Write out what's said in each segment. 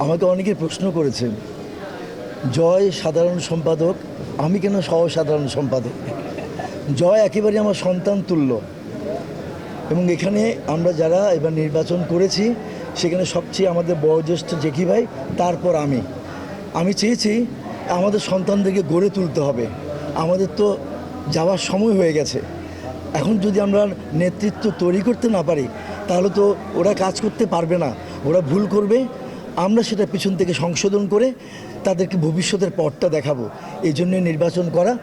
আমাকে অনেকে প্রশ্ন করেছেন, জয় সাধারণ সম্পাদক, আমি কেন সহ সাধারণ সম্পাদক? জয় একেবারে আমার সন্তান তুল্য, এবং এখানে আমরা যারা এবার নির্বাচন করেছি সেখানে সবচেয়ে আমাদের বয়োজ্যেষ্ঠ জেঠি ভাই, তারপর আমি চেয়েছি আমাদের সন্তানদেরকে গড়ে তুলতে হবে। আমাদের তো যাওয়ার সময় হয়ে গেছে, এখন যদি আমরা নেতৃত্ব তৈরি করতে না পারি তাহলে তো ওরা কাজ করতে পারবে না, ওরা ভুল করবে। আমরা সেটা পিছন থেকে সংশোধন করে তাদেরকে ভবিষ্যতের পথটা দেখাবো, এই জন্য নির্বাচন করা।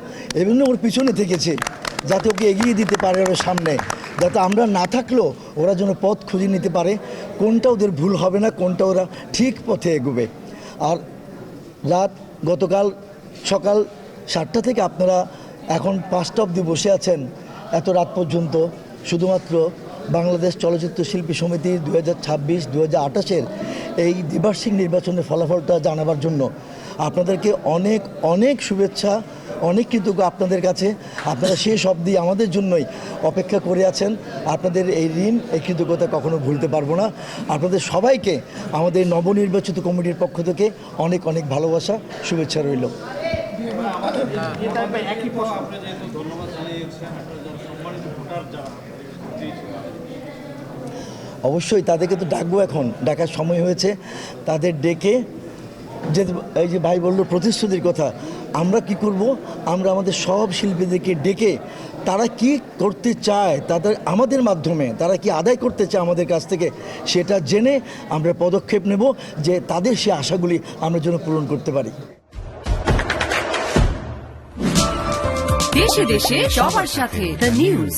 এবং ওর পিছনে থেকেছে যাতে ওকে এগিয়ে দিতে পারে ওর সামনে, যাতে আমরা না থাকলেও ওরা যেন পথ খুঁজে নিতে পারে, কোনটা ওদের ভুল হবে না, কোনটা ওরা ঠিক পথে এগোবে। আর গতকাল সকাল 7টা থেকে আপনারা এখন 5টা অবধি বসে আছেন, এত রাত পর্যন্ত, শুধুমাত্র বাংলাদেশ চলচ্চিত্র শিল্পী সমিতির 2026-2028 এই দ্বিবার্ষিক নির্বাচনের ফলাফলটা জানাবার জন্য। আপনাদেরকে অনেক অনেক শুভেচ্ছা, অনেক কৃতজ্ঞ আপনাদের কাছে। আপনারা শেষ অবধি আমাদের জন্যই অপেক্ষা করে আছেন। আপনাদের এই ঋণ, এই কৃতজ্ঞতা কখনো ভুলতে পারবো না। আপনাদের সবাইকে আমাদের নবনির্বাচিত কমিটির পক্ষ থেকে অনেক অনেক ভালোবাসা, শুভেচ্ছা রইল। অবশ্যই তাদেরকে তো ডাকবো, এখন ডাকার সময় হয়েছে। তাদের ডেকে, যে এই যে ভাই বললো প্রতিশ্রুতির কথা, আমরা কি করব, আমরা আমাদের সব শিল্পীদেরকে ডেকে তারা কি করতে চায়, আমাদের মাধ্যমে তারা কি আদায় করতে চায় আমাদের কাছ থেকে, সেটা জেনে আমরা পদক্ষেপ নেব যে তাদের সে আশাগুলি আমরা যেন পূরণ করতে পারি। দেশে দেশে সবার সাথে দ্য নিউজ।